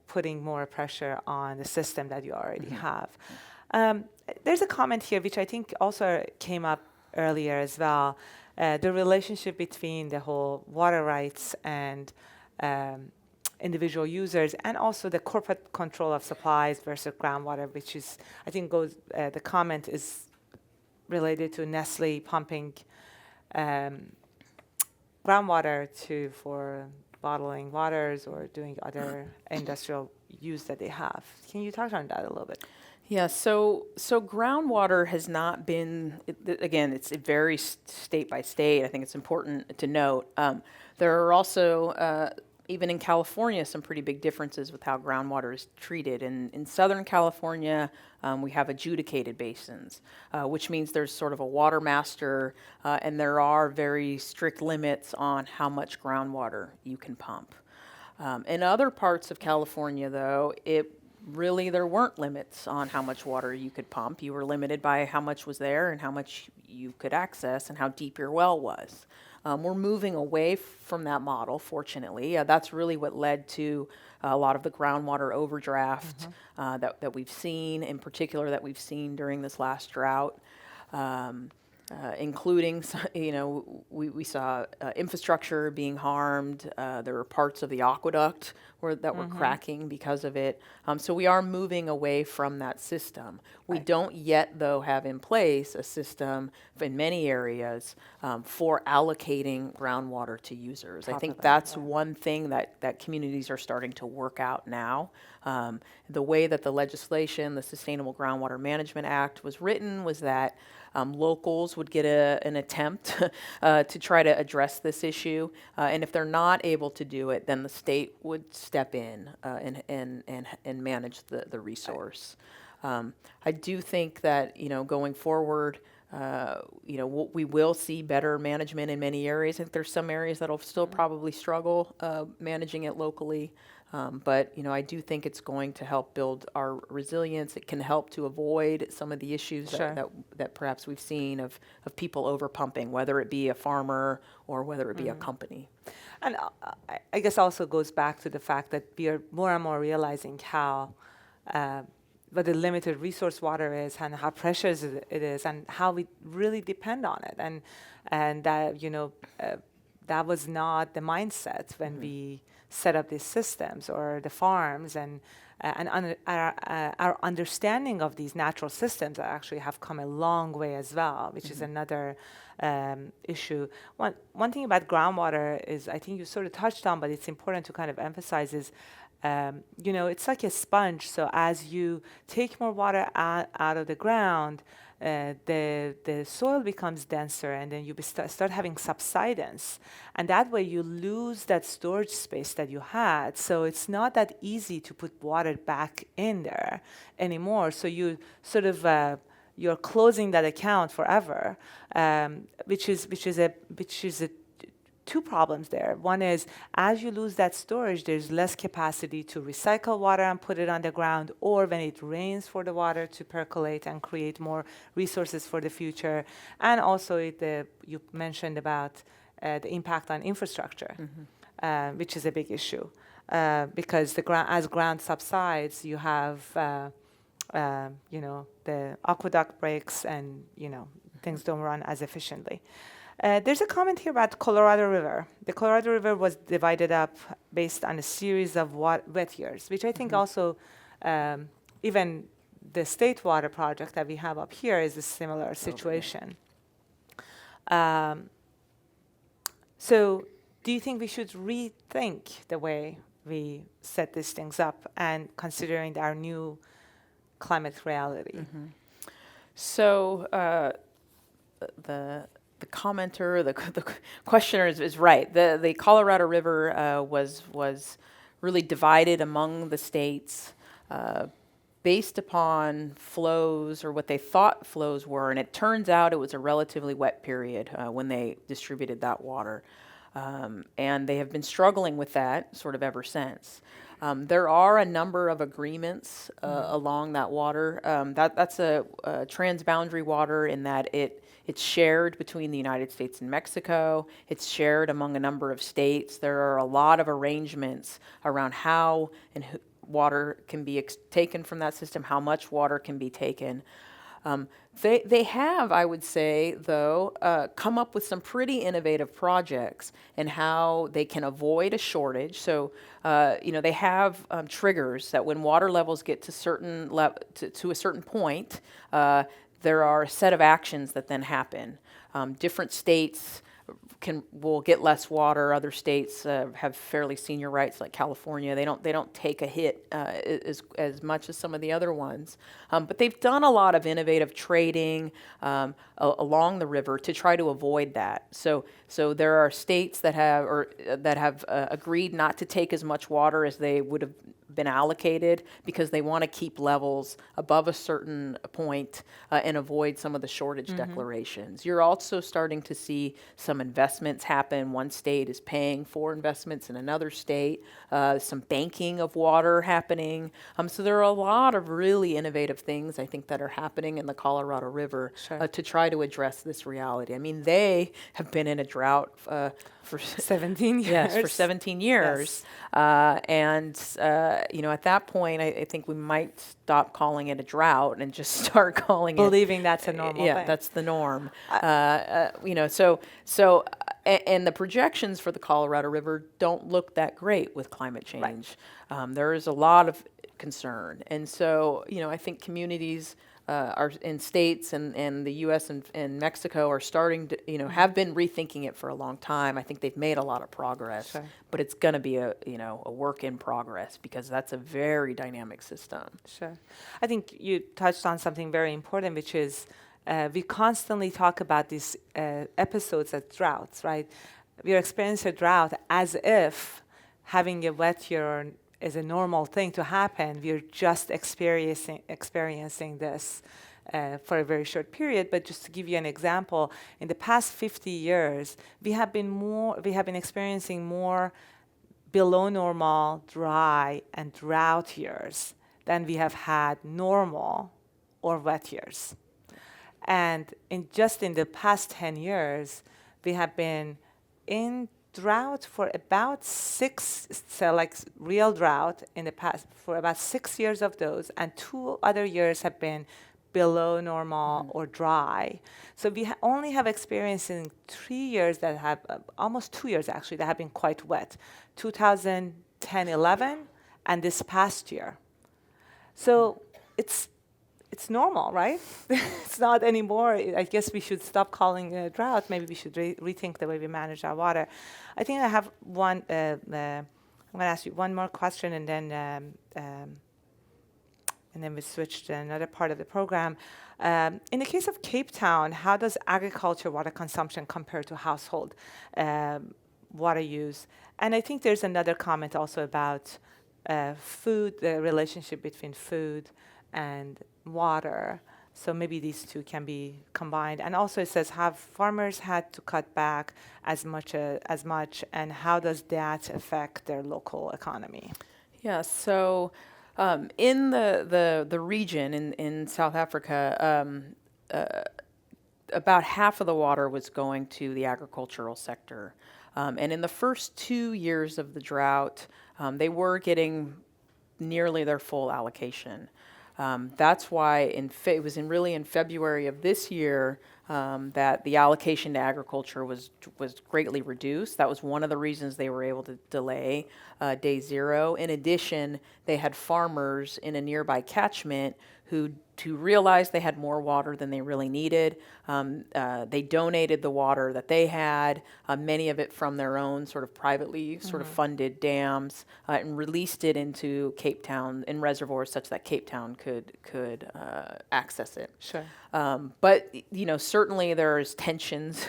putting more pressure on the system that you already have. There's a comment here which I think also came up earlier as well, the relationship between the whole water rights and individual users, and also the corporate control of supplies versus groundwater, which is, I think the comment is related to Nestle pumping groundwater for bottling waters or doing other industrial use that they have. Can you touch on that a little bit? Yeah, so groundwater has not been, again, it varies state by state. I think it's important to note. There are also, even in California, some pretty big differences with how groundwater is treated. In Southern California, we have adjudicated basins, which means there's sort of a water master, and there are very strict limits on how much groundwater you can pump. In other parts of California, though, there weren't limits on how much water you could pump. You were limited by how much was there and how much you could access and how deep your well was. We're moving away from that model, fortunately. That's really what led to a lot of the groundwater overdraft that we've seen, in particular that we've seen during this last drought. Including, we saw infrastructure being harmed. There were parts of the aqueduct that were cracking because of it. So we are moving away from that system. We don't yet, though, have in place a system in many areas for allocating groundwater to users. I think that's one thing that communities are starting to work out now. The way that the legislation, the Sustainable Groundwater Management Act, was written was that locals would get an attempt to try to address this issue, and if they're not able to do it, then the state would step in and manage the resource. I do think that going forward, we will see better management in many areas. I think there's some areas that'll still probably struggle managing it locally. But I do think it's going to help build our resilience. It can help to avoid some of the issues that perhaps we've seen of people overpumping, whether it be a farmer or whether it be a company. And I guess also goes back to the fact that we are more and more realizing how what the limited resource water is, and how precious it is, and how we really depend on it. And that that was not the mindset when we set up these systems or the farms, and our understanding of these natural systems actually have come a long way as well, which is another issue. One thing about groundwater is, I think you sort of touched on, but it's important to kind of emphasize, is it's like a sponge. So as you take more water out of the ground, the soil becomes denser, and then you start having subsidence, and that way you lose that storage space that you had. So it's not that easy to put water back in there anymore. So you sort of you're closing that account forever, which is a two problems there. One is, as you lose that storage, there's less capacity to recycle water and put it on the ground, or when it rains, for the water to percolate and create more resources for the future. And also, you mentioned about the impact on infrastructure, which is a big issue, because as ground subsides, you have the aqueduct breaks, and things don't run as efficiently. There's a comment here about Colorado River. The Colorado River was divided up based on a series of wet years, which I think also, even the state water project that we have up here is a similar situation. So do you think we should rethink the way we set these things up, and considering our new climate reality? So the commenter, the questioner is right. The Colorado River was really divided among the states based upon flows, or what they thought flows were, and it turns out it was a relatively wet period when they distributed that water. And they have been struggling with that sort of ever since. There are a number of agreements along that water. That's a transboundary water, in that it's shared between the United States and Mexico. It's shared among a number of states. There are a lot of arrangements around how and water can be taken from that system, how much water can be taken. They have, I would say, though, come up with some pretty innovative projects in how they can avoid a shortage. So, they have triggers that when water levels get to to a certain point, there are a set of actions that then happen. Different states will get less water. Other states have fairly senior rights, like California. They don't take a hit as much as some of the other ones. But they've done a lot of innovative trading along the river to try to avoid that. So there are states that have agreed not to take as much water as they would have been allocated, because they want to keep levels above a certain point and avoid some of the shortage declarations. You're also starting to see some investments happen. One state is paying for investments in another state, some banking of water happening. So there are a lot of really innovative things, I think, that are happening in the Colorado River to try to address this reality. I mean, they have been in a drought for 17 years. Yes, for 17 years. Yes. At that point, I think we might stop calling it a drought and just start calling Believing that's a normal thing. Yeah, that's the norm. And the projections for the Colorado River don't look that great with climate change. Right. There is a lot of concern. And so, I think communities are in states and the U.S. and Mexico are starting to, have been rethinking it for a long time. I think they've made a lot of progress, but it's going to be a work in progress, because that's a very dynamic system. Sure. I think you touched on something very important, which is we constantly talk about these episodes of droughts, right? We experience a drought as if having a wet year is a normal thing to happen. We're just experiencing this for a very short period. But just to give you an example, in the past 50 years, we have been experiencing more below normal dry and drought years than we have had normal or wet years. And in the past 10 years, we have been in drought for about real drought in the past, for about 6 years of those, and 2 other years have been below normal or dry. So we only have experience in 3 years that have, almost 2 years actually, that have been quite wet, 2010-11 and this past year. So it's normal, right? It's not anymore. I guess we should stop calling it a drought. Maybe we should rethink the way we manage our water. I think I have one. I'm going to ask you one more question, and then and then we switch to another part of the program. In the case of Cape Town, how does agriculture water consumption compare to household water use? And I think there's another comment also about food, the relationship between food and water. So maybe these two can be combined. And also it says, have farmers had to cut back as much, and how does that affect their local economy? Yeah, so in the region in South Africa, about half of the water was going to the agricultural sector. And in the first 2 years of the drought, they were getting nearly their full allocation. That's why it was really in February of this year that the allocation to agriculture was greatly reduced. That was one of the reasons they were able to delay day zero. In addition, they had farmers in a nearby catchment who realized they had more water than they really needed. They donated the water that they had, many of it from their own sort of privately sort of funded dams, and released it into Cape Town in reservoirs such that Cape Town could access it. Sure. But certainly there's tensions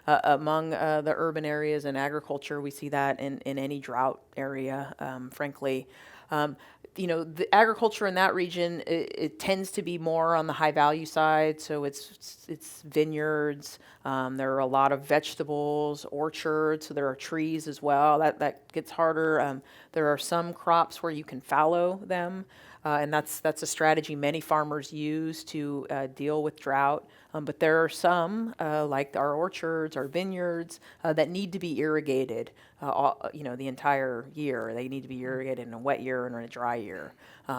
among the urban areas and agriculture. We see that in any drought area, frankly. The agriculture in that region, it tends to be more on the high value side. So it's vineyards. There are a lot of vegetables, orchards. So there are trees as well. That gets harder. There are some crops where you can fallow them. And that's a strategy many farmers use to deal with drought. But there are some, like our orchards, our vineyards, that need to be irrigated, the entire year. They need to be irrigated in a wet year and in a dry year.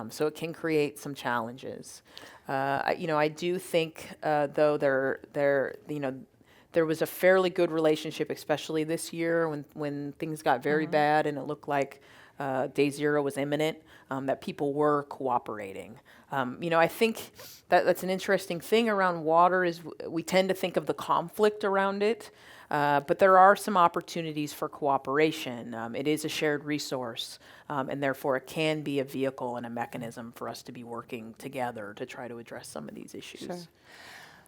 So it can create some challenges. I do think, though, there was a fairly good relationship, especially this year when things got very bad and it looked like day zero was imminent, that people were cooperating. I think that's an interesting thing around water is we tend to think of the conflict around it, but there are some opportunities for cooperation. It is a shared resource, and therefore it can be a vehicle and a mechanism for us to be working together to try to address some of these issues. Sure.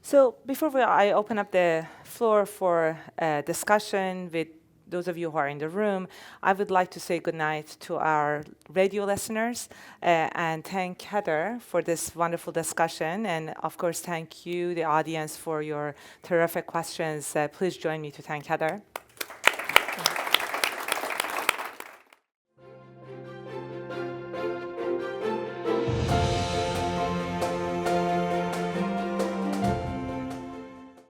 So before I open up the floor for discussion with those of you who are in the room, I would like to say goodnight to our radio listeners and thank Heather for this wonderful discussion. And of course, thank you, the audience, for your terrific questions. Please join me to thank Heather.